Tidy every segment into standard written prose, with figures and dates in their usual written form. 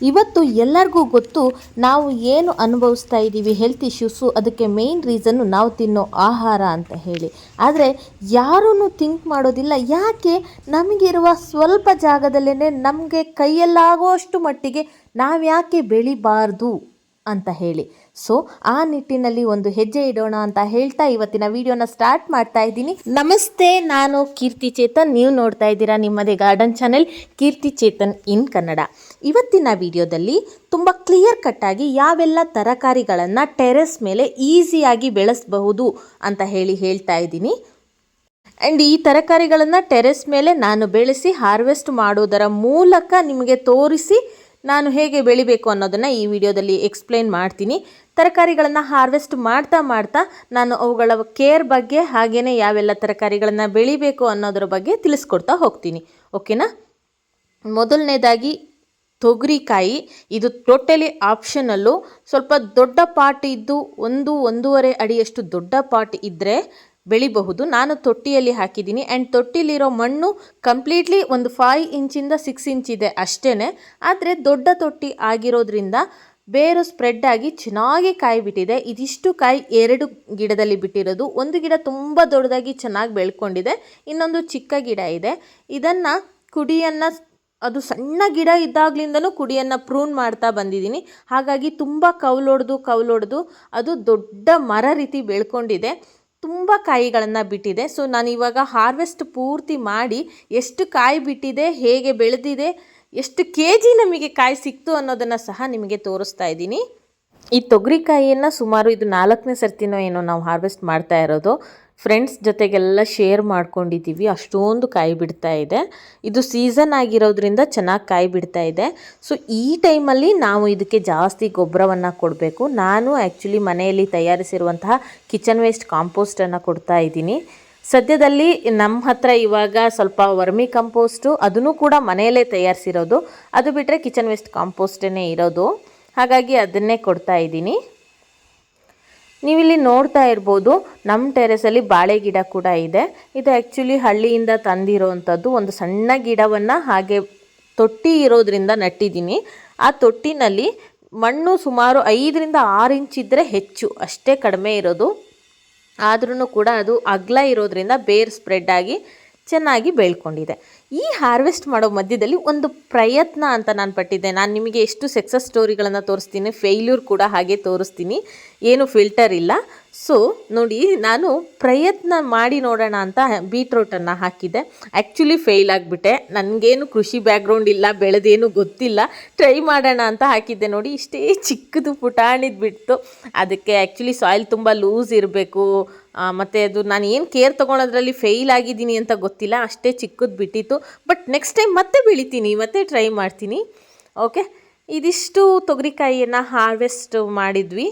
ಇವತ್ತು ಎಲ್ಲರಿಗೂ ಗೊತ್ತು ನಾವು ಏನು ಅನುಭವಿಸ್ತಾ ಇದ್ದೀವಿ ಹೆಲ್ತ್ ಇಶ್ಯೂಸು, ಅದಕ್ಕೆ ಮೇನ್ ರೀಸನ್ನು ನಾವು ತಿನ್ನೋ ಆಹಾರ ಅಂತ ಹೇಳಿ. ಆದರೆ ಯಾರೂ ಥಿಂಕ್ ಮಾಡೋದಿಲ್ಲ, ಯಾಕೆ ನಮಗಿರುವ ಸ್ವಲ್ಪ ಜಾಗದಲ್ಲೇ ನಮಗೆ ಕೈಯಲ್ಲಾಗುವಷ್ಟು ಮಟ್ಟಿಗೆ ನಾವು ಯಾಕೆ ಬೆಳಿಬಾರ್ದು ಅಂತ ಹೇಳಿ. ಸೊ ಆ ನಿಟ್ಟಿನಲ್ಲಿ ಒಂದು ಹೆಜ್ಜೆ ಇಡೋಣ ಅಂತ ಹೇಳ್ತಾ ಇವತ್ತಿನ ವಿಡಿಯೋನ ಸ್ಟಾರ್ಟ್ ಮಾಡ್ತಾ ಇದ್ದೀನಿ. ನಮಸ್ತೆ, ನಾನು ಕೀರ್ತಿ ಚೇತನ್. ನೀವು ನೋಡ್ತಾ ಇದ್ದೀರಾ ನಿಮ್ಮದೇ ಗಾರ್ಡನ್ ಚಾನೆಲ್ ಕೀರ್ತಿ ಚೇತನ್ ಇನ್ ಕನ್ನಡ. ಇವತ್ತಿನ ವಿಡಿಯೋದಲ್ಲಿ ತುಂಬ ಕ್ಲಿಯರ್ ಕಟ್ಟಾಗಿ ಯಾವೆಲ್ಲ ತರಕಾರಿಗಳನ್ನು ಟೆರೆಸ್ ಮೇಲೆ ಈಸಿಯಾಗಿ ಬೆಳೆಸಬಹುದು ಅಂತ ಹೇಳ್ತಾ ಇದ್ದೀನಿ. ಆ್ಯಂಡ್ ಈ ತರಕಾರಿಗಳನ್ನು ಟೆರೆಸ್ ಮೇಲೆ ನಾನು ಬೆಳೆಸಿ ಹಾರ್ವೆಸ್ಟ್ ಮಾಡೋದರ ಮೂಲಕ ನಿಮಗೆ ತೋರಿಸಿ ನಾನು ಹೇಗೆ ಬೆಳಿಬೇಕು ಅನ್ನೋದನ್ನು ಈ ವಿಡಿಯೋದಲ್ಲಿ ಎಕ್ಸ್ಪ್ಲೇನ್ ಮಾಡ್ತೀನಿ. ತರಕಾರಿಗಳನ್ನು ಹಾರ್ವೆಸ್ಟ್ ಮಾಡ್ತಾ ನಾನು ಅವುಗಳ ಕೇರ್ ಬಗ್ಗೆ ಹಾಗೆಯೇ ಯಾವೆಲ್ಲ ತರಕಾರಿಗಳನ್ನು ಬೆಳಿಬೇಕು ಅನ್ನೋದ್ರ ಬಗ್ಗೆ ತಿಳಿಸ್ಕೊಡ್ತಾ ಹೋಗ್ತೀನಿ. ಓಕೆನಾ? ಮೊದಲನೇದಾಗಿ ತೊಗರಿಕಾಯಿ. ಇದು ಟೋಟಲಿ ಆಪ್ಷನಲ್ಲು. ಸ್ವಲ್ಪ ದೊಡ್ಡ ಪಾಟ್ ಇದ್ದು 1-1.5 ಅಡಿಯಷ್ಟು ದೊಡ್ಡ ಪಾಟ್ ಇದ್ದರೆ ಬೆಳಿಬಹುದು. ನಾನು ತೊಟ್ಟಿಯಲ್ಲಿ ಹಾಕಿದ್ದೀನಿ. ಆ್ಯಂಡ್ ತೊಟ್ಟಿಲಿರೋ ಮಣ್ಣು ಕಂಪ್ಲೀಟ್ಲಿ ಒಂದು 5 ಇಂಚಿಂದ 6 ಇಂಚ್ ಇದೆ ಅಷ್ಟೇ. ಆದರೆ ದೊಡ್ಡ ತೊಟ್ಟಿ ಆಗಿರೋದ್ರಿಂದ ಬೇರು ಸ್ಪ್ರೆಡ್ ಆಗಿ ಚೆನ್ನಾಗಿ ಕಾಯಿ ಬಿಟ್ಟಿದೆ. ಇದಿಷ್ಟು ಕಾಯಿ 2 ಗಿಡದಲ್ಲಿ ಬಿಟ್ಟಿರೋದು. ಒಂದು ಗಿಡ ತುಂಬ ದೊಡ್ಡದಾಗಿ ಚೆನ್ನಾಗಿ ಬೆಳ್ಕೊಂಡಿದೆ, ಇನ್ನೊಂದು ಚಿಕ್ಕ ಗಿಡ ಇದೆ. ಇದನ್ನು ಕುಡಿಯನ್ನು, ಅದು ಸಣ್ಣ ಗಿಡ ಇದ್ದಾಗಲಿಂದನೂ ಕುಡಿಯನ್ನು ಪ್ರೂನ್ ಮಾಡ್ತಾ ಬಂದಿದ್ದೀನಿ. ಹಾಗಾಗಿ ತುಂಬ ಕೌಲೊಡೆದು ಅದು ದೊಡ್ಡ ಮರ ರೀತಿ ಬೆಳ್ಕೊಂಡಿದೆ, ತುಂಬ ಕಾಯಿಗಳನ್ನು ಬಿಟ್ಟಿದೆ. ಸೊ ನಾನು ಇವಾಗ ಹಾರ್ವೆಸ್ಟ್ ಪೂರ್ತಿ ಮಾಡಿ ಎಷ್ಟು ಕಾಯಿ ಬಿಟ್ಟಿದೆ, ಹೇಗೆ ಬೆಳೆದಿದೆ, ಎಷ್ಟು ಕೆಜಿ ನಮಗೆ ಕಾಯಿ ಸಿಕ್ತು ಅನ್ನೋದನ್ನು ಸಹ ನಿಮಗೆ ತೋರಿಸ್ತಾ ಇದ್ದೀನಿ. ಈ ತೊಗರಿಕಾಯಿಯನ್ನು ಸುಮಾರು ಇದು 4ನೇ ಸರ್ತಿನೋ ಏನೋ ನಾವು ಹಾರ್ವೆಸ್ಟ್ ಮಾಡ್ತಾ ಇರೋದು. ಫ್ರೆಂಡ್ಸ್ ಜೊತೆಗೆಲ್ಲ ಶೇರ್ ಮಾಡ್ಕೊಂಡಿದ್ದೀವಿ. ಅಷ್ಟೊಂದು ಕಾಯಿ ಬಿಡ್ತಾ ಇದೆ. ಇದು ಸೀಸನ್ ಆಗಿರೋದ್ರಿಂದ ಚೆನ್ನಾಗಿ ಕಾಯಿ ಬಿಡ್ತಾ ಇದೆ. ಸೊ ಈ ಟೈಮಲ್ಲಿ ನಾವು ಇದಕ್ಕೆ ಜಾಸ್ತಿ ಗೊಬ್ಬರವನ್ನು ಕೊಡಬೇಕು. ನಾನು ಆ್ಯಕ್ಚುಲಿ ಮನೆಯಲ್ಲಿ ತಯಾರಿಸಿರುವಂತಹ ಕಿಚನ್ ವೇಸ್ಟ್ ಕಾಂಪೋಸ್ಟನ್ನು ಕೊಡ್ತಾ ಇದ್ದೀನಿ. ಸದ್ಯದಲ್ಲಿ ನಮ್ಮ ಹತ್ರ ಇವಾಗ ಸ್ವಲ್ಪ ವರ್ಮಿ ಕಂಪೋಸ್ಟು, ಅದನ್ನು ಕೂಡ ಮನೆಯಲ್ಲೇ ತಯಾರಿಸಿರೋದು. ಅದು ಬಿಟ್ಟರೆ ಕಿಚನ್ ವೇಸ್ಟ್ ಕಾಂಪೋಸ್ಟೇ ಇರೋದು. ಹಾಗಾಗಿ ಅದನ್ನೇ ಕೊಡ್ತಾ ಇದ್ದೀನಿ. ನೀವಿಲ್ಲಿ ನೋಡ್ತಾ ಇರ್ಬೋದು, ನಮ್ಮ ಟೆರೆಸಲ್ಲಿ ಬಾಳೆ ಗಿಡ ಕೂಡ ಇದೆ. ಇದು ಆ್ಯಕ್ಚುಲಿ ಹಳ್ಳಿಯಿಂದ ತಂದಿರೋವಂಥದ್ದು. ಒಂದು ಸಣ್ಣ ಗಿಡವನ್ನು ಹಾಗೆ ತೊಟ್ಟಿ ಇರೋದ್ರಿಂದ ನಟ್ಟಿದ್ದೀನಿ. ಆ ತೊಟ್ಟಿನಲ್ಲಿ ಮಣ್ಣು ಸುಮಾರು 5-6 ಇಂಚ್ ಇದ್ದರೆ ಹೆಚ್ಚು, ಅಷ್ಟೇ ಕಡಿಮೆ ಇರೋದು. ಆದ್ರೂ ಕೂಡ ಅದು ಅಗಲ ಇರೋದ್ರಿಂದ ಬೇರ್ ಸ್ಪ್ರೆಡ್ ಆಗಿ ಚೆನ್ನಾಗಿ ಬೆಳ್ಕೊಂಡಿದೆ. ಈ ಹಾರ್ವೆಸ್ಟ್ ಮಾಡೋ ಮಧ್ಯದಲ್ಲಿ ಒಂದು ಪ್ರಯತ್ನ ಅಂತ ನಾನು ಪಟ್ಟಿದ್ದೆ. ನಾನು ನಿಮಗೆ ಎಷ್ಟು ಸಕ್ಸಸ್ ಸ್ಟೋರಿಗಳನ್ನು ತೋರಿಸ್ತೀನಿ, ಫೇಲ್ಯೂರ್ ಕೂಡ ಹಾಗೆ ತೋರಿಸ್ತೀನಿ, ಏನು ಫಿಲ್ಟರ್ ಇಲ್ಲ. ಸೊ ನೋಡಿ, ನಾನು ಪ್ರಯತ್ನ ಮಾಡಿ ನೋಡೋಣ ಅಂತ ಬೀಟ್ರೋಟನ್ನು ಹಾಕಿದ್ದೆ. ಆ್ಯಕ್ಚುಲಿ ಫೇಲ್ ಆಗಿಬಿಟ್ಟೆ. ನನಗೇನು ಕೃಷಿ ಬ್ಯಾಕ್ಗ್ರೌಂಡ್ ಇಲ್ಲ, ಬೆಳೆದೇನು ಗೊತ್ತಿಲ್ಲ, ಟ್ರೈ ಮಾಡೋಣ ಅಂತ ಹಾಕಿದ್ದೆ. ನೋಡಿ, ಇಷ್ಟೇ ಚಿಕ್ಕದು ಪುಟಾಣಿದು ಬಿಡ್ತು. ಅದಕ್ಕೆ ಆ್ಯಕ್ಚುಲಿ ಸಾಯಿಲ್ ತುಂಬ ಲೂಸ್ ಇರಬೇಕು, ಮತ್ತು ಅದು ನಾನು ಏನು ಕೇರ್ ತೊಗೊಳೋದ್ರಲ್ಲಿ ಫೇಲ್ ಆಗಿದ್ದೀನಿ ಅಂತ ಗೊತ್ತಿಲ್ಲ, ಅಷ್ಟೇ ಚಿಕ್ಕದು ಬಿಟ್ಟಿತ್ತು. ಬಟ್ ನೆಕ್ಸ್ಟ್ ಟೈಮ್ ಮತ್ತೆ ಬೆಳಿತೀನಿ, ಮತ್ತೆ ಟ್ರೈ ಮಾಡ್ತೀನಿ. ಓಕೆ, ಇದಿಷ್ಟು ತೊಗರಿಕಾಯಿಯನ್ನು ಹಾರ್ವೆಸ್ಟ್ ಮಾಡಿದ್ವಿ.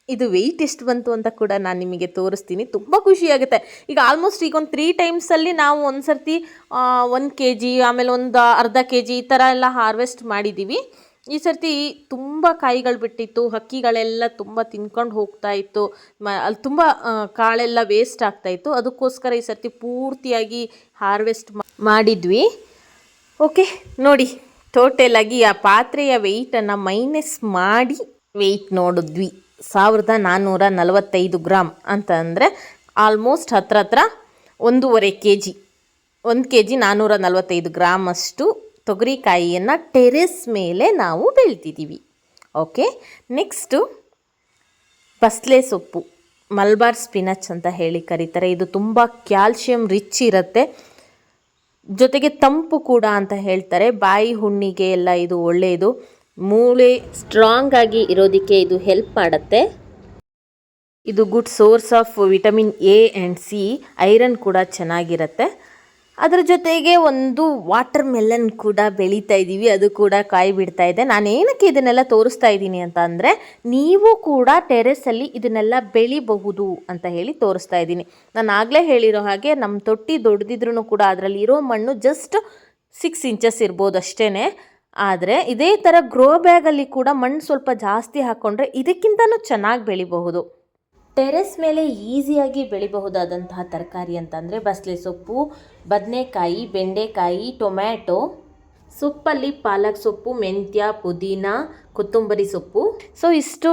ಇದು ವೆಯ್ಟ್ ಎಷ್ಟು ಬಂತು ಅಂತ ಕೂಡ ನಾನು ನಿಮಗೆ ತೋರಿಸ್ತೀನಿ. ತುಂಬ ಖುಷಿಯಾಗುತ್ತೆ. ಈಗ ಆಲ್ಮೋಸ್ಟ್ ಈಗ ಒಂದು 3 ಟೈಮ್ಸಲ್ಲಿ ನಾವು ಒಂದು ಸರ್ತಿ 1 kg, ಆಮೇಲೆ ಒಂದು ಅರ್ಧ kg ಈ ಥರ ಎಲ್ಲ ಹಾರ್ವೆಸ್ಟ್ ಮಾಡಿದ್ದೀವಿ. ಈ ಸರ್ತಿ ತುಂಬ ಕಾಯಿಗಳು ಬಿಟ್ಟಿತ್ತು, ಹಕ್ಕಿಗಳೆಲ್ಲ ತುಂಬ ತಿನ್ಕೊಂಡು ಹೋಗ್ತಾ ಇತ್ತು, ಅಲ್ಲಿ ತುಂಬ ಕಾಳೆಲ್ಲ ವೇಸ್ಟ್ ಆಗ್ತಾಯಿತ್ತು. ಅದಕ್ಕೋಸ್ಕರ ಈ ಸರ್ತಿ ಪೂರ್ತಿಯಾಗಿ ಹಾರ್ವೆಸ್ಟ್ ಮಾಡಿದ್ವಿ. ಓಕೆ ನೋಡಿ, ಟೋಟಲಾಗಿ ಆ ಪಾತ್ರೆಯ ವೆಯ್ಟನ್ನು ಮೈನಸ್ ಮಾಡಿ ವೆಯ್ಟ್ ನೋಡಿದ್ವಿ. 1445 ಗ್ರಾಮ್ ಅಂತ ಅಂದರೆ ಆಲ್ಮೋಸ್ಟ್ ಹತ್ರ 1.5 kg. 1 kg 445 ಗ್ರಾಮ್ ಅಷ್ಟು ತೊಗರಿಕಾಯಿಯನ್ನು ಟೆರೆಸ್ ಮೇಲೆ ನಾವು ಬೆಳ್ತಿದ್ದೀವಿ. ಓಕೆ, ನೆಕ್ಸ್ಟು ಬಸಳೆ ಸೊಪ್ಪು, ಮಲ್ಬಾರ್ ಸ್ಪಿನಚ್ ಅಂತ ಹೇಳಿ ಕರೀತಾರೆ. ಇದು ತುಂಬ ಕ್ಯಾಲ್ಶಿಯಂ ರಿಚ್ ಇರುತ್ತೆ, ಜೊತೆಗೆ ತಂಪು ಕೂಡ ಅಂತ ಹೇಳ್ತಾರೆ. ಬಾಯಿ ಹುಣ್ಣಿಗೆ ಎಲ್ಲ ಇದು ಒಳ್ಳೆಯದು. ಮೂಳೆ ಸ್ಟ್ರಾಂಗ್ ಆಗಿ ಇರೋದಕ್ಕೆ ಇದು ಹೆಲ್ಪ್ ಮಾಡುತ್ತೆ. ಇದು good source of vitamin A and C. Iron ಕೂಡ ಚೆನ್ನಾಗಿರುತ್ತೆ. ಅದರ ಜೊತೆಗೆ ಒಂದು ವಾಟರ್ ಮೆಲನ್ ಕೂಡ ಬೆಳೀತಾ ಇದ್ದೀವಿ, ಅದು ಕೂಡ ಕಾಯಿ ಬಿಡ್ತಾ ಇದೆ. ನಾನು ಏನಕ್ಕೆ ಇದನ್ನೆಲ್ಲ ತೋರಿಸ್ತಾ ಇದ್ದೀನಿ ಅಂತ ಅಂದರೆ, ನೀವು ಕೂಡ ಟೆರೆಸಲ್ಲಿ ಇದನ್ನೆಲ್ಲ ಬೆಳಿಬಹುದು ಅಂತ ಹೇಳಿ ತೋರಿಸ್ತಾ ಇದ್ದೀನಿ. ನಾನು ಆಗಲೇ ಹೇಳಿರೋ ಹಾಗೆ ನಮ್ಮ ತೊಟ್ಟಿ ದೊಡ್ಡದಿದ್ರೂ ಕೂಡ ಅದರಲ್ಲಿ ಇರೋ ಮಣ್ಣು ಜಸ್ಟ್ 6 ಇಂಚಸ್ ಇರ್ಬೋದು ಅಷ್ಟೇ. ಆದರೆ ಇದೇ ಥರ ಗ್ರೋ ಬ್ಯಾಗಲ್ಲಿ ಕೂಡ ಮಣ್ಣು ಸ್ವಲ್ಪ ಜಾಸ್ತಿ ಹಾಕ್ಕೊಂಡ್ರೆ ಇದಕ್ಕಿಂತನೂ ಚೆನ್ನಾಗಿ ಬೆಳಿಬಹುದು. ಟೆರೆಸ್ ಮೇಲೆ ಈಸಿಯಾಗಿ ಬೆಳಿಬಹುದಾದಂತಹ ತರಕಾರಿ ಅಂತಂದರೆ ಬಸಳೆ ಸೊಪ್ಪು, ಬದನೆಕಾಯಿ, ಬೆಂಡೆಕಾಯಿ, ಟೊಮ್ಯಾಟೊ, ಸೊಪ್ಪಲ್ಲಿ ಪಾಲಕ್ ಸೊಪ್ಪು, ಮೆಂತ್ಯ, ಪುದೀನ, ಕೊತ್ತಂಬರಿ ಸೊಪ್ಪು. ಸೊ ಇಷ್ಟು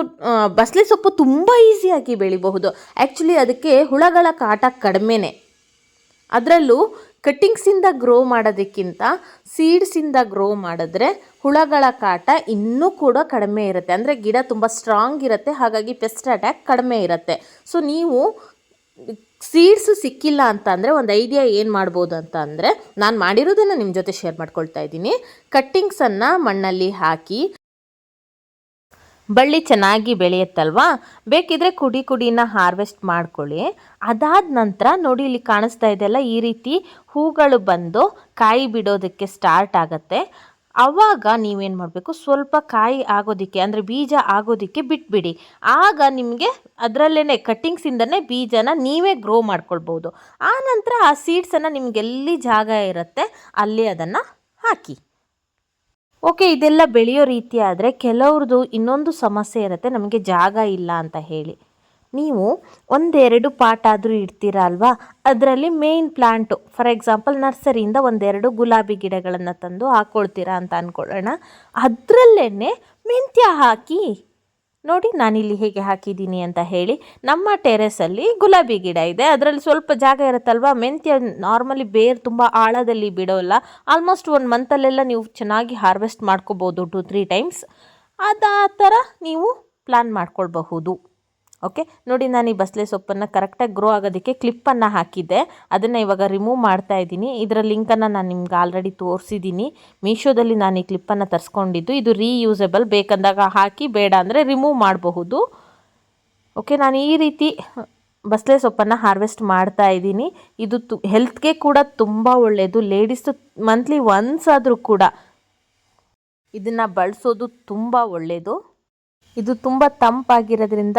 ಬಸಳೆ ಸೊಪ್ಪು ತುಂಬ ಈಸಿಯಾಗಿ ಬೆಳಿಬಹುದು. ಆ್ಯಕ್ಚುಲಿ ಅದಕ್ಕೆ ಹುಳಗಳ ಕಾಟ ಕಡಿಮೆನೇ. ಅದರಲ್ಲೂ ಕಟ್ಟಿಂಗ್ಸಿಂದ ಗ್ರೋ ಮಾಡೋದಕ್ಕಿಂತ ಸೀಡ್ಸಿಂದ ಗ್ರೋ ಮಾಡಿದ್ರೆ ಹುಳಗಳ ಕಾಟ ಇನ್ನೂ ಕೂಡ ಕಡಿಮೆ ಇರುತ್ತೆ. ಅಂದರೆ ಗಿಡ ತುಂಬ ಸ್ಟ್ರಾಂಗ್ ಇರುತ್ತೆ, ಹಾಗಾಗಿ ಪೆಸ್ಟ್ ಅಟ್ಯಾಕ್ ಕಡಿಮೆ ಇರುತ್ತೆ. ಸೊ ನೀವು ಸೀಡ್ಸು ಸಿಕ್ಕಿಲ್ಲ ಅಂತ ಅಂದರೆ ಒಂದು ಐಡಿಯಾ ಏನು ಮಾಡ್ಬೋದು ಅಂತ ಅಂದರೆ, ನಾನು ಮಾಡಿರೋದನ್ನು ನಿಮ್ಮ ಜೊತೆ ಶೇರ್ ಮಾಡ್ಕೊಳ್ತಾ ಇದ್ದೀನಿ. ಕಟ್ಟಿಂಗ್ಸನ್ನು ಮಣ್ಣಲ್ಲಿ ಹಾಕಿ ಬಳ್ಳಿ ಚೆನ್ನಾಗಿ ಬೆಳೆಯುತ್ತಲ್ವಾ, ಬೇಕಿದ್ರೆ ಕುಡಿನ ಹಾರ್ವೆಸ್ಟ್ ಮಾಡ್ಕೊಳ್ಳಿ. ಅದಾದ ನಂತರ ನೋಡಿ, ಇಲ್ಲಿ ಕಾಣಿಸ್ತಾ ಇದೆಯಲ್ಲ, ಈ ರೀತಿ ಹೂಗಳು ಬಂದು ಕಾಯಿ ಬಿಡೋದಕ್ಕೆ ಸ್ಟಾರ್ಟ್ ಆಗುತ್ತೆ. ಆವಾಗ ನೀವೇನು ಮಾಡಬೇಕು, ಸ್ವಲ್ಪ ಕಾಯಿ ಆಗೋದಕ್ಕೆ ಅಂದರೆ ಬೀಜ ಆಗೋದಕ್ಕೆ ಬಿಟ್ಬಿಡಿ. ಆಗ ನಿಮಗೆ ಅದರಲ್ಲೇ ಕಟ್ಟಿಂಗ್ಸಿಂದನೇ ಬೀಜನ ನೀವೇ ಗ್ರೋ ಮಾಡ್ಕೊಳ್ಬೋದು. ಆ ನಂತರ ಆ ಸೀಡ್ಸನ್ನು ನಿಮಗೆಲ್ಲಿ ಜಾಗ ಇರುತ್ತೆ ಅಲ್ಲಿ ಅದನ್ನು ಹಾಕಿ. ಓಕೆ, ಇದೆಲ್ಲ ಬೆಳೆಯೋ ರೀತಿ ಆದರೆ ಕೆಲವ್ರದ್ದು ಇನ್ನೊಂದು ಸಮಸ್ಯೆ ಇರುತ್ತೆ, ನಮಗೆ ಜಾಗ ಇಲ್ಲ ಅಂತ ಹೇಳಿ. ನೀವು ಒಂದೆರಡು ಪಾಟ್ ಆದರೂ ಇಡ್ತೀರ ಅಲ್ವಾ, ಅದರಲ್ಲಿ ಮೇನ್ ಪ್ಲಾಂಟು, ಫಾರ್ ಎಕ್ಸಾಂಪಲ್ ನರ್ಸರಿಯಿಂದ ಒಂದೆರಡು ಗುಲಾಬಿ ಗಿಡಗಳನ್ನು ತಂದು ಹಾಕ್ಕೊಳ್ತೀರಾ ಅಂತ ಅಂದ್ಕೊಳ್ಳೋಣ. ಅದರಲ್ಲೇ ಮೆಂತ್ಯ ಹಾಕಿ ನೋಡಿ, ನಾನಿಲ್ಲಿ ಹೇಗೆ ಹಾಕಿದ್ದೀನಿ ಅಂತ ಹೇಳಿ. ನಮ್ಮ ಟೆರೆಸಲ್ಲಿ ಗುಲಾಬಿ ಗಿಡ ಇದೆ, ಅದರಲ್ಲಿ ಸ್ವಲ್ಪ ಜಾಗ ಇರುತ್ತಲ್ವ. ಮೆಂತ್ಯ ನಾರ್ಮಲಿ ಬೇರು ತುಂಬ ಆಳದಲ್ಲಿ ಬಿಡೋಲ್ಲ. ಆಲ್ಮೋಸ್ಟ್ 1 ಮಂತಲ್ಲೆಲ್ಲ ನೀವು ಚೆನ್ನಾಗಿ ಹಾರ್ವೆಸ್ಟ್ ಮಾಡ್ಕೋಬೋದು 2-3 ಟೈಮ್ಸ್. ಆ ಥರ ನೀವು ಪ್ಲ್ಯಾನ್ ಮಾಡ್ಕೊಳ್ಬಹುದು. ಓಕೆ ನೋಡಿ, ನಾನು ಈ ಬಸಳೆ ಸೊಪ್ಪನ್ನು ಕರೆಕ್ಟಾಗಿ ಗ್ರೋ ಆಗೋದಕ್ಕೆ ಕ್ಲಿಪ್ಪನ್ನು ಹಾಕಿದ್ದೆ. ಅದನ್ನು ಇವಾಗ ರಿಮೂವ್ ಮಾಡ್ತಾ ಇದ್ದೀನಿ. ಇದರ ಲಿಂಕನ್ನು ನಾನು ನಿಮ್ಗೆ ಆಲ್ರೆಡಿ ತೋರಿಸಿದ್ದೀನಿ. ಮೀಶೋದಲ್ಲಿ ನಾನು ಈ ಕ್ಲಿಪ್ಪನ್ನು ತರಿಸ್ಕೊಂಡಿದ್ದು. ಇದು ರೀಯೂಸಬಲ್, ಬೇಕಂದಾಗ ಹಾಕಿ, ಬೇಡ ಅಂದರೆ ರಿಮೂವ್ ಮಾಡಬಹುದು. ಓಕೆ, ನಾನು ಈ ರೀತಿ ಬಸಳೆ ಸೊಪ್ಪನ್ನು ಹಾರ್ವೆಸ್ಟ್ ಮಾಡ್ತಾ ಇದ್ದೀನಿ. ಇದು ಹೆಲ್ತ್ಗೆ ಕೂಡ ತುಂಬ ಒಳ್ಳೆಯದು. ಲೇಡೀಸು ಮಂತ್ಲಿ ಒನ್ಸ್ ಆದರೂ ಕೂಡ ಇದನ್ನು ಬಳಸೋದು ತುಂಬ ಒಳ್ಳೆಯದು. ಇದು ತುಂಬ ತಂಪಾಗಿರೋದ್ರಿಂದ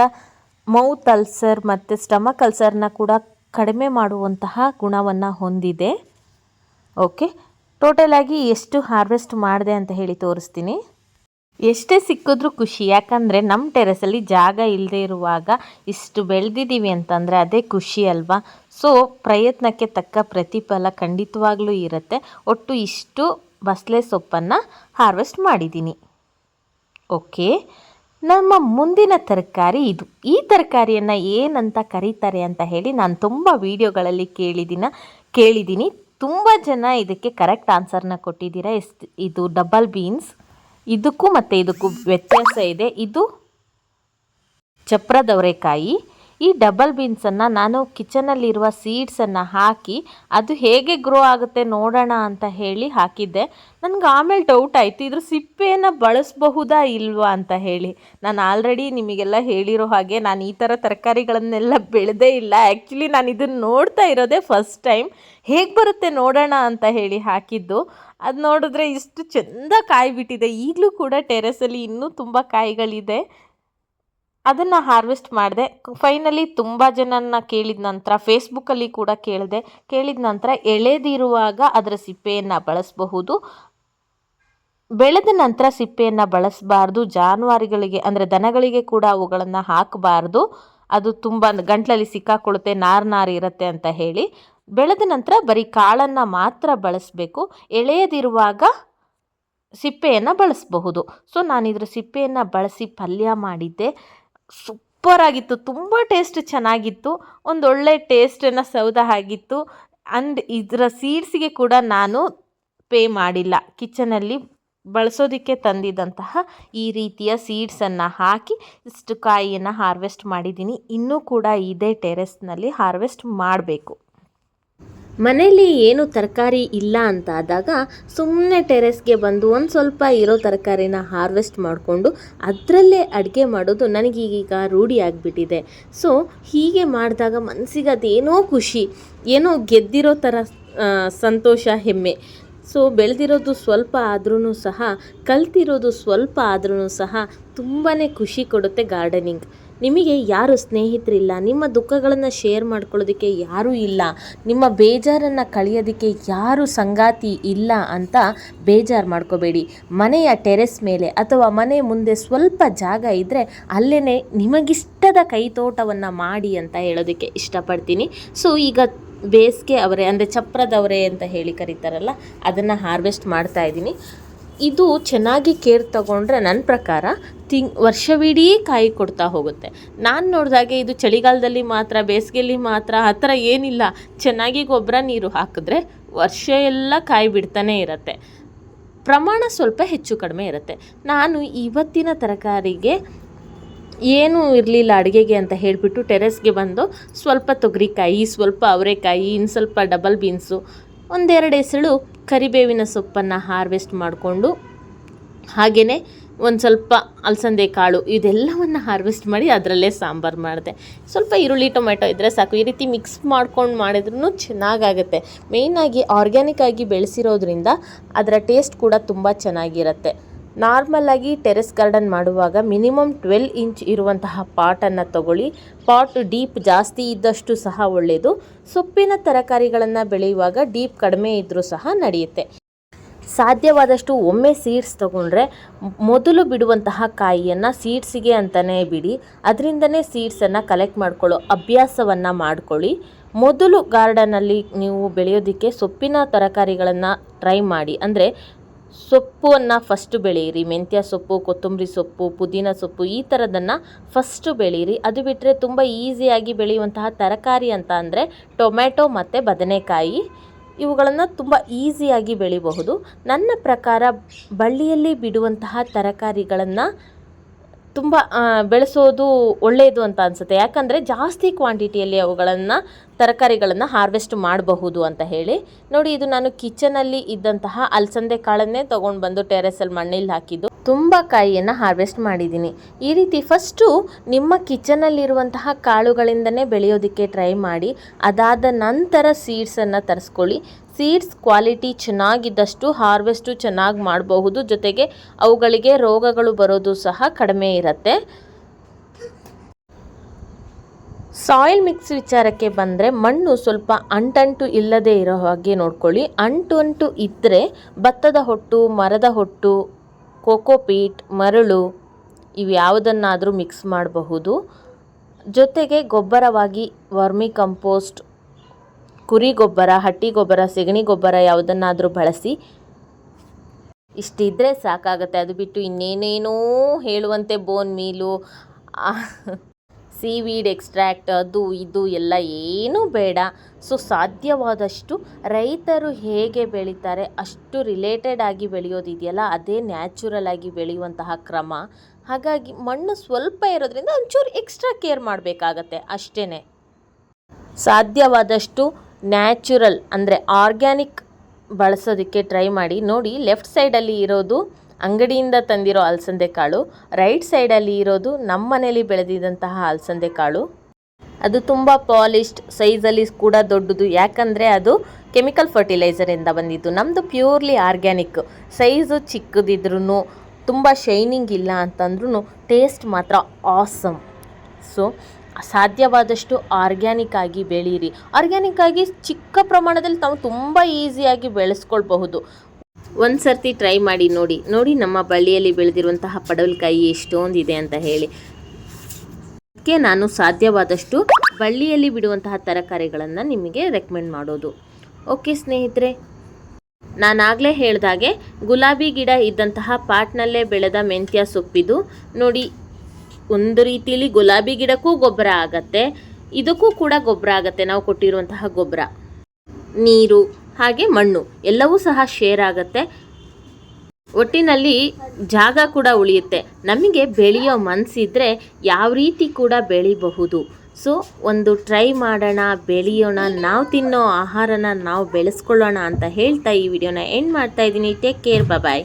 ಮೌತ್ ಅಲ್ಸರ್ ಮತ್ತು ಸ್ಟಮಕ್ ಅಲ್ಸರ್ನ ಕೂಡ ಕಡಿಮೆ ಮಾಡುವಂತಹ ಗುಣವನ್ನು ಹೊಂದಿದೆ. ಓಕೆ, ಟೋಟಲಾಗಿ ಎಷ್ಟು ಹಾರ್ವೆಸ್ಟ್ ಮಾಡಿದೆ ಅಂತ ಹೇಳಿ ತೋರಿಸ್ತೀನಿ. ಎಷ್ಟೇ ಸಿಕ್ಕಿದ್ರೂ ಖುಷಿ, ಯಾಕಂದರೆ ನಮ್ಮ ಟೆರೆಸಲ್ಲಿ ಜಾಗ ಇಲ್ಲದೆ ಇರುವಾಗ ಇಷ್ಟು ಬೆಳೆದಿದ್ದೀವಿ ಅಂತಂದರೆ ಅದೇ ಖುಷಿ ಅಲ್ವಾ. ಸೊ ಪ್ರಯತ್ನಕ್ಕೆ ತಕ್ಕ ಪ್ರತಿಫಲ ಖಂಡಿತವಾಗ್ಲೂ ಇರುತ್ತೆ. ಒಟ್ಟು ಇಷ್ಟು ಬಸಳೆ ಸೊಪ್ಪನ್ನು ಹಾರ್ವೆಸ್ಟ್ ಮಾಡಿದ್ದೀನಿ. ಓಕೆ, ನಮ್ಮ ಮುಂದಿನ ತರಕಾರಿ ಇದು. ಈ ತರಕಾರಿಯನ್ನು ಏನಂತ ಕರೀತಾರೆ ಅಂತ ಹೇಳಿ ನಾನು ತುಂಬ ವಿಡಿಯೋಗಳಲ್ಲಿ ಕೇಳಿದ್ದೀನಿ. ತುಂಬ ಜನ ಇದಕ್ಕೆ ಕರೆಕ್ಟ್ ಆನ್ಸರ್ನ ಕೊಟ್ಟಿದ್ದೀರಾ. ಇದು ಡಬಲ್ ಬೀನ್ಸ್. ಇದಕ್ಕೂ ಮತ್ತು ಇದಕ್ಕೂ ವ್ಯತ್ಯಾಸ ಇದೆ. ಇದು ಚಪ್ರದವರೆಕಾಯಿ. ಈ ಡಬಲ್ ಬೀನ್ಸನ್ನು ನಾನು ಕಿಚನಲ್ಲಿರುವ ಸೀಡ್ಸನ್ನು ಹಾಕಿ ಅದು ಹೇಗೆ ಗ್ರೋ ಆಗುತ್ತೆ ನೋಡೋಣ ಅಂತ ಹೇಳಿ ಹಾಕಿದ್ದೆ. ನನಗೆ ಆಮೇಲೆ ಡೌಟ್ ಆಯಿತು, ಇದ್ರ ಸಿಪ್ಪೆಯನ್ನು ಬಳಸಬಹುದಾ ಇಲ್ವಾ ಅಂತ ಹೇಳಿ. ನಾನು ಆಲ್ರೆಡಿ ನಿಮಗೆಲ್ಲ ಹೇಳಿರೋ ಹಾಗೆ ನಾನು ಈ ಥರ ತರಕಾರಿಗಳನ್ನೆಲ್ಲ ಬೆಳೆದೇ ಇಲ್ಲ. ಆ್ಯಕ್ಚುಲಿ ನಾನು ಇದನ್ನು ನೋಡ್ತಾ ಇರೋದೇ ಫಸ್ಟ್ ಟೈಮ್. ಹೇಗೆ ಬರುತ್ತೆ ನೋಡೋಣ ಅಂತ ಹೇಳಿ ಹಾಕಿದ್ದು. ಅದು ನೋಡಿದ್ರೆ ಇಷ್ಟು ಚೆಂದ ಕಾಯಿ ಬಿಟ್ಟಿದೆ. ಈಗಲೂ ಕೂಡ ಟೆರೆಸಲ್ಲಿ ಇನ್ನೂ ತುಂಬ ಕಾಯಿಗಳಿದೆ. ಅದನ್ನು ಹಾರ್ವೆಸ್ಟ್ ಮಾಡಿದೆ. ಫೈನಲಿ ತುಂಬ ಜನನ ಕೇಳಿದ ನಂತರ ಫೇಸ್ಬುಕ್ಕಲ್ಲಿ ಕೂಡ ಕೇಳಿದ ನಂತರ ಎಳೆದಿರುವಾಗ ಅದರ ಸಿಪ್ಪೆಯನ್ನು ಬಳಸಬಹುದು. ಬೆಳೆದ ನಂತರ ಸಿಪ್ಪೆಯನ್ನು ಬಳಸಬಾರ್ದು. ಜಾನುವಾರುಗಳಿಗೆ ಅಂದರೆ ದನಗಳಿಗೆ ಕೂಡ ಅವುಗಳನ್ನು ಹಾಕಬಾರ್ದು. ಅದು ತುಂಬ ಗಂಟ್ಲಲ್ಲಿ ಸಿಕ್ಕಾಕೊಳ್ಳುತ್ತೆ, ನಾರು ಇರುತ್ತೆ ಅಂತ ಹೇಳಿ. ಬೆಳೆದ ನಂತರ ಬರೀ ಕಾಳನ್ನು ಮಾತ್ರ ಬಳಸಬೇಕು. ಎಳೆಯದಿರುವಾಗ ಸಿಪ್ಪೆಯನ್ನು ಬಳಸಬಹುದು. ಸೊ ನಾನಿದ್ರ ಸಿಪ್ಪೆಯನ್ನು ಬಳಸಿ ಪಲ್ಯ ಮಾಡಿದ್ದೆ. ಸೂಪರಾಗಿತ್ತು, ತುಂಬ ಟೇಸ್ಟ್ ಚೆನ್ನಾಗಿತ್ತು. ಒಂದೊಳ್ಳೆ ಟೇಸ್ಟನ್ನು ಸೌದ ಆಗಿತ್ತು. ಆ್ಯಂಡ್ ಇದರ ಸೀಡ್ಸಿಗೆ ಕೂಡ ನಾನು ಪೇ ಮಾಡಿಲ್ಲ. ಕಿಚನಲ್ಲಿ ಬಳಸೋದಕ್ಕೆ ತಂದಿದ್ದಂತಹ ಈ ರೀತಿಯ ಸೀಡ್ಸನ್ನು ಹಾಕಿ ಇಷ್ಟು ಕಾಯಿಯನ್ನು ಹಾರ್ವೆಸ್ಟ್ ಮಾಡಿದ್ದೀನಿ. ಇನ್ನೂ ಕೂಡ ಇದೇ ಟೆರೆಸ್ನಲ್ಲಿ ಹಾರ್ವೆಸ್ಟ್ ಮಾಡಬೇಕು. ಮನೆಯಲ್ಲಿ ಏನು ತರಕಾರಿ ಇಲ್ಲ ಅಂತ ಆದಾಗ ಸುಮ್ಮನೆ ಟೆರೆಸ್ಗೆ ಬಂದು ಒಂದು ಸ್ವಲ್ಪ ಇರೋ ತರಕಾರಿನ ಹಾರ್ವೆಸ್ಟ್ ಮಾಡಿಕೊಂಡು ಅದರಲ್ಲೇ ಅಡುಗೆ ಮಾಡೋದು ನನಗೀಗ ರೂಢಿ ಆಗಿಬಿಟ್ಟಿದೆ. ಸೊ ಹೀಗೆ ಮಾಡಿದಾಗ ಮನಸ್ಸಿಗೆ ಅದೇನೋ ಖುಷಿ, ಏನೋ ಗೆದ್ದಿರೋ ಥರ ಸಂತೋಷ, ಹೆಮ್ಮೆ. ಸೊ ಬೆಳೆದಿರೋದು ಸ್ವಲ್ಪ ಆದ್ರೂ ಸಹ, ಕಲ್ತಿರೋದು ಸ್ವಲ್ಪ ಆದ್ರೂ ಸಹ ತುಂಬಾ ಖುಷಿ ಕೊಡುತ್ತೆ ಗಾರ್ಡನಿಂಗ್. ನಿಮಗೆ ಯಾರು ಸ್ನೇಹಿತರಿಲ್ಲ, ನಿಮ್ಮ ದುಃಖಗಳನ್ನು ಶೇರ್ ಮಾಡ್ಕೊಳ್ಳೋದಕ್ಕೆ ಯಾರೂ ಇಲ್ಲ, ನಿಮ್ಮ ಬೇಜಾರನ್ನು ಕಳೆಯೋದಕ್ಕೆ ಯಾರು ಸಂಗಾತಿ ಇಲ್ಲ ಅಂತ ಬೇಜಾರು ಮಾಡ್ಕೋಬೇಡಿ. ಮನೆಯ ಟೆರೆಸ್ ಮೇಲೆ ಅಥವಾ ಮನೆ ಮುಂದೆ ಸ್ವಲ್ಪ ಜಾಗ ಇದ್ದರೆ ಅಲ್ಲೇ ನಿಮಗಿಷ್ಟದ ಕೈತೋಟವನ್ನು ಮಾಡಿ ಅಂತ ಹೇಳೋದಕ್ಕೆ ಇಷ್ಟಪಡ್ತೀನಿ. ಸೊ ಈಗ ಬೇಸಿಗೆ ಅವರೆ ಅಂದರೆ ಚಪ್ರದವರೆ ಅಂತ ಹೇಳಿ ಕರೀತಾರಲ್ಲ, ಅದನ್ನು ಹಾರ್ವೆಸ್ಟ್ ಮಾಡ್ತಾಯಿದ್ದೀನಿ. ಇದು ಚೆನ್ನಾಗಿ ಕೇರ್ ತಗೊಂಡ್ರೆ ನನ್ನ ಪ್ರಕಾರ ವರ್ಷವಿಡೀ ಕಾಯಿ ಕೊಡ್ತಾ ಹೋಗುತ್ತೆ. ನಾನು ನೋಡಿದಾಗೆ ಇದು ಚಳಿಗಾಲದಲ್ಲಿ ಮಾತ್ರ, ಬೇಸಿಗೆಯಲ್ಲಿ ಮಾತ್ರ ಆ ಥರ ಏನಿಲ್ಲ. ಚೆನ್ನಾಗಿ ಗೊಬ್ಬರ ನೀರು ಹಾಕಿದ್ರೆ ವರ್ಷ ಎಲ್ಲ ಕಾಯಿ ಬಿಡ್ತಾನೆ ಇರುತ್ತೆ. ಪ್ರಮಾಣ ಸ್ವಲ್ಪ ಹೆಚ್ಚು ಕಡಿಮೆ ಇರುತ್ತೆ. ನಾನು ಇವತ್ತಿನ ತರಕಾರಿಗೆ ಏನೂ ಇರಲಿಲ್ಲ ಅಡುಗೆಗೆ ಅಂತ ಹೇಳಿಬಿಟ್ಟು ಟೆರೆಸ್ಗೆ ಬಂದು ಸ್ವಲ್ಪ ತೊಗರಿಕಾಯಿ, ಸ್ವಲ್ಪ ಅವರೆಕಾಯಿ, ಇನ್ನು ಸ್ವಲ್ಪ ಡಬಲ್ ಬೀನ್ಸು, ಒಂದೆರಡು ಎಸಳು ಕರಿಬೇವಿನ ಸೊಪ್ಪನ್ನು ಹಾರ್ವೆಸ್ಟ್ ಮಾಡಿಕೊಂಡು, ಹಾಗೆಯೇ ಒಂದು ಸ್ವಲ್ಪ ಅಲಸಂದೆ ಕಾಳು ಇದೆಲ್ಲವನ್ನು ಹಾರ್ವೆಸ್ಟ್ ಮಾಡಿ ಅದರಲ್ಲೇ ಸಾಂಬಾರು ಮಾಡಿದೆ. ಸ್ವಲ್ಪ ಈರುಳ್ಳಿ ಟೊಮೆಟೊ ಇದ್ದರೆ ಸಾಕು. ಈ ರೀತಿ ಮಿಕ್ಸ್ ಮಾಡ್ಕೊಂಡು ಮಾಡಿದ್ರೂ ಚೆನ್ನಾಗಾಗುತ್ತೆ. ಮೇಯ್ನಾಗಿ ಆರ್ಗ್ಯಾನಿಕ್ ಆಗಿ ಬೆಳೆಸಿರೋದ್ರಿಂದ ಅದರ ಟೇಸ್ಟ್ ಕೂಡ ತುಂಬ ಚೆನ್ನಾಗಿರುತ್ತೆ. ನಾರ್ಮಲಾಗಿ ಟೆರೆಸ್ ಗಾರ್ಡನ್ ಮಾಡುವಾಗ ಮಿನಿಮಮ್ 12 ಇಂಚ್ ಇರುವಂತಹ ಪಾಟನ್ನು ತಗೊಳ್ಳಿ. ಪಾಟ್ ಡೀಪ್ ಜಾಸ್ತಿ ಇದ್ದಷ್ಟು ಸಹ ಒಳ್ಳೆಯದು. ಸೊಪ್ಪಿನ ತರಕಾರಿಗಳನ್ನು ಬೆಳೆಯುವಾಗ ಡೀಪ್ ಕಡಿಮೆ ಇದ್ದರೂ ಸಹ ನಡೆಯುತ್ತೆ. ಸಾಧ್ಯವಾದಷ್ಟು ಒಮ್ಮೆ ಸೀಡ್ಸ್ ತೊಗೊಂಡ್ರೆ ಮೊದಲು ಬಿಡುವಂತಹ ಕಾಯಿಯನ್ನು ಸೀಡ್ಸಿಗೆ ಅಂತಲೇ ಬಿಡಿ. ಅದರಿಂದನೇ ಸೀಡ್ಸನ್ನು ಕಲೆಕ್ಟ್ ಮಾಡ್ಕೊಳ್ಳೋ ಅಭ್ಯಾಸವನ್ನು ಮಾಡ್ಕೊಳ್ಳಿ. ಮೊದಲು ಗಾರ್ಡನಲ್ಲಿ ನೀವು ಬೆಳೆಯೋದಕ್ಕೆ ಸೊಪ್ಪಿನ ತರಕಾರಿಗಳನ್ನು ಟ್ರೈ ಮಾಡಿ. ಅಂದರೆ ಸೊಪ್ಪನ್ನು ಫಸ್ಟು ಬೆಳೆಯಿರಿ. ಮೆಂತ್ಯ ಸೊಪ್ಪು, ಕೊತ್ತಂಬರಿ ಸೊಪ್ಪು, ಪುದೀನ ಸೊಪ್ಪು ಈ ಥರದನ್ನು ಫಸ್ಟು ಬೆಳೆಯಿರಿ. ಅದು ಬಿಟ್ಟರೆ ತುಂಬ ಈಸಿಯಾಗಿ ಬೆಳೆಯುವಂತಹ ತರಕಾರಿ ಅಂತ ಅಂದರೆ ಟೊಮೆಟೊ ಮತ್ತು ಬದನೆಕಾಯಿ. ಇವುಗಳನ್ನು ತುಂಬ ಈಸಿಯಾಗಿ ಬೆಳಿಬಹುದು. ನನ್ನ ಪ್ರಕಾರ ಬಳ್ಳಿಯಲ್ಲಿ ಬಿಡುವಂತಹ ತರಕಾರಿಗಳನ್ನು ತುಂಬ ಬೆಳೆಸೋದು ಒಳ್ಳೆಯದು ಅಂತ ಅನಿಸುತ್ತೆ. ಯಾಕಂದರೆ ಜಾಸ್ತಿ ಕ್ವಾಂಟಿಟಿಯಲ್ಲಿ ತರಕಾರಿಗಳನ್ನು ಹಾರ್ವೆಸ್ಟ್ ಮಾಡಬಹುದು ಅಂತ ಹೇಳಿ. ನೋಡಿ, ಇದು ನಾನು ಕಿಚನಲ್ಲಿ ಇದ್ದಂತಹ ಅಲಸಂದೆ ಕಾಳನ್ನೇ ತೊಗೊಂಡು ಬಂದು ಟೆರೆಸಲ್ಲಿ ಮಣ್ಣಲ್ಲಿ ಹಾಕಿದ್ದು ತುಂಬ ಕಾಯಿಯನ್ನು ಹಾರ್ವೆಸ್ಟ್ ಮಾಡಿದ್ದೀನಿ. ಈ ರೀತಿ ಫಸ್ಟು ನಿಮ್ಮ ಕಿಚನಲ್ಲಿರುವಂತಹ ಕಾಳುಗಳಿಂದನೇ ಬೆಳೆಯೋದಕ್ಕೆ ಟ್ರೈ ಮಾಡಿ. ಅದಾದ ನಂತರ ಸೀಡ್ಸನ್ನು ತರಿಸ್ಕೊಳ್ಳಿ. ಸೀಡ್ಸ್ ಕ್ವಾಲಿಟಿ ಚೆನ್ನಾಗಿದ್ದಷ್ಟು ಹಾರ್ವೆಸ್ಟು ಚೆನ್ನಾಗಿ ಮಾಡಬಹುದು. ಜೊತೆಗೆ ಅವುಗಳಿಗೆ ರೋಗಗಳು ಬರೋದು ಸಹ ಕಡಿಮೆ ಇರುತ್ತೆ. ಸಾಯಿಲ್ ಮಿಕ್ಸ್ ವಿಚಾರಕ್ಕೆ ಬಂದರೆ ಮಣ್ಣು ಸ್ವಲ್ಪ ಅಂಟಂಟು ಇಲ್ಲದೆ ಇರೋ ಹಾಗೆ ನೋಡ್ಕೊಳ್ಳಿ. ಅಂಟು ಇದ್ದರೆ ಭತ್ತದ ಹೊಟ್ಟು, ಮರದ ಹೊಟ್ಟು, ಕೋಕೋಪೀಟ್, ಮರಳು ಇವ್ಯಾವುದನ್ನಾದರೂ ಮಿಕ್ಸ್ ಮಾಡಬಹುದು. ಜೊತೆಗೆ ಗೊಬ್ಬರವಾಗಿ ವರ್ಮಿ ಕಂಪೋಸ್ಟ್, ಕುರಿ ಗೊಬ್ಬರ, ಹಟ್ಟಿ ಗೊಬ್ಬರ, ಸೆಗಣಿ ಗೊಬ್ಬರ ಯಾವುದನ್ನಾದರೂ ಬಳಸಿ. ಇಷ್ಟಿದ್ರೆ ಸಾಕಾಗುತ್ತೆ. ಅದು ಬಿಟ್ಟು ಇನ್ನೇನೇನೋ ಹೇಳುವಂತೆ ಬೋನ್ ಮೀಲು, ಸೀವೀಡ್ ಎಕ್ಸ್ಟ್ರಾಕ್ಟ್, ಅದು ಇದು ಎಲ್ಲ ಏನೂ ಬೇಡ. ಸೊ ಸಾಧ್ಯವಾದಷ್ಟು ರೈತರು ಹೇಗೆ ಬೆಳೀತಾರೆ ಅಷ್ಟು ರಿಲೇಟೆಡ್ ಆಗಿ ಬೆಳೆಯೋದಿದೆಯಲ್ಲ, ಅದೇ ನ್ಯಾಚುರಲ್ ಆಗಿ ಬೆಳೆಯುವಂತಹ ಕ್ರಮ. ಹಾಗಾಗಿ ಮಣ್ಣು ಸ್ವಲ್ಪ ಇರೋದ್ರಿಂದ ಒಂಚೂರು ಎಕ್ಸ್ಟ್ರಾ ಕೇರ್ ಮಾಡಬೇಕಾಗತ್ತೆ ಅಷ್ಟೇ. ಸಾಧ್ಯವಾದಷ್ಟು ನ್ಯಾಚುರಲ್ ಅಂದರೆ ಆರ್ಗ್ಯಾನಿಕ್ ಬಳಸೋದಕ್ಕೆ ಟ್ರೈ ಮಾಡಿ. ನೋಡಿ, ಲೆಫ್ಟ್ ಸೈಡಲ್ಲಿ ಇರೋದು ಅಂಗಡಿಯಿಂದ ತಂದಿರೋ ಅಲಸಂದೆ ಕಾಳು, ರೈಟ್ ಸೈಡಲ್ಲಿ ಇರೋದು ನಮ್ಮ ಮನೇಲಿ ಬೆಳೆದಿದ್ದಂತಹ ಅಲಸಂದೆ ಕಾಳು. ಅದು ತುಂಬ ಪಾಲಿಶ್ಡ್, ಸೈಜಲ್ಲಿ ಕೂಡ ದೊಡ್ಡದು. ಯಾಕಂದರೆ ಅದು ಕೆಮಿಕಲ್ ಫರ್ಟಿಲೈಸರಿಂದ ಬಂದಿದ್ದು. ನಮ್ಮದು ಪ್ಯೂರ್ಲಿ ಆರ್ಗ್ಯಾನಿಕ್. ಸೈಜು ಚಿಕ್ಕದಿದ್ರೂ ತುಂಬ ಶೈನಿಂಗ್ ಇಲ್ಲ ಅಂತಂದ್ರೂ ಟೇಸ್ಟ್ ಮಾತ್ರ ಆಸಮ್. ಸೊ ಸಾಧ್ಯವಾದಷ್ಟು ಆರ್ಗ್ಯಾನಿಕ್ ಆಗಿ ಬೆಳೀರಿ. ಆರ್ಗ್ಯಾನಿಕ್ ಆಗಿ ಚಿಕ್ಕ ಪ್ರಮಾಣದಲ್ಲಿ ತಾವು ತುಂಬ ಈಸಿಯಾಗಿ ಬೆಳೆಸ್ಕೊಳ್ಬಹುದು. ಒಂದು ಸರ್ತಿ ಟ್ರೈ ಮಾಡಿ ನೋಡಿ ನಮ್ಮ ಬಳ್ಳಿಯಲ್ಲಿ ಬೆಳೆದಿರುವಂತಹ ಪಡವಲಕಾಯಿ ಎಷ್ಟೊಂದಿದೆ ಅಂತ ಹೇಳಿ. ಅದಕ್ಕೆ ನಾನು ಸಾಧ್ಯವಾದಷ್ಟು ಬಳ್ಳಿಯಲ್ಲಿ ಬಿಡುವಂತಹ ತರಕಾರಿಗಳನ್ನು ನಿಮಗೆ ರೆಕಮೆಂಡ್ ಮಾಡೋದು. ಓಕೆ ಸ್ನೇಹಿತರೆ, ನಾನಾಗಲೇ ಹೇಳ್ದಾಗೆ ಗುಲಾಬಿ ಗಿಡ ಇದ್ದಂತಹ ಪಾಟ್ನಲ್ಲೇ ಬೆಳೆದ ಮೆಂತ್ಯ ಸೊಪ್ಪಿದು. ನೋಡಿ, ಒಂದು ರೀತಿಯಲ್ಲಿ ಗುಲಾಬಿ ಗಿಡಕ್ಕೂ ಗೊಬ್ಬರ ಆಗತ್ತೆ, ಇದಕ್ಕೂ ಕೂಡ ಗೊಬ್ಬರ ಆಗತ್ತೆ. ನಾವು ಕೊಟ್ಟಿರುವಂತಹ ಗೊಬ್ಬರ, ನೀರು ಹಾಗೆ ಮಣ್ಣು ಎಲ್ಲವೂ ಸಹ ಶೇರ್ ಆಗುತ್ತೆ. ಒಟ್ಟಿನಲ್ಲಿ ಜಾಗ ಕೂಡ ಉಳಿಯುತ್ತೆ. ನಮಗೆ ಬೆಳೆಯೋ ಮನಸ್ಸಿದ್ರೆ ಯಾವ ರೀತಿ ಕೂಡ ಬೆಳಿಬಹುದು. ಸೊ ಒಂದು ಟ್ರೈ ಮಾಡೋಣ, ಬೆಳೆಯೋಣ, ನಾವು ತಿನ್ನೋ ಆಹಾರನ ನಾವು ಬೆಳೆಸ್ಕೊಳ್ಳೋಣ ಅಂತ ಹೇಳ್ತಾ ಈ ವಿಡಿಯೋನ ಎಂಡ್ ಮಾಡ್ತಾ ಇದ್ದೀನಿ. ಟೇಕ್ ಕೇರ್, ಬಾಯ್.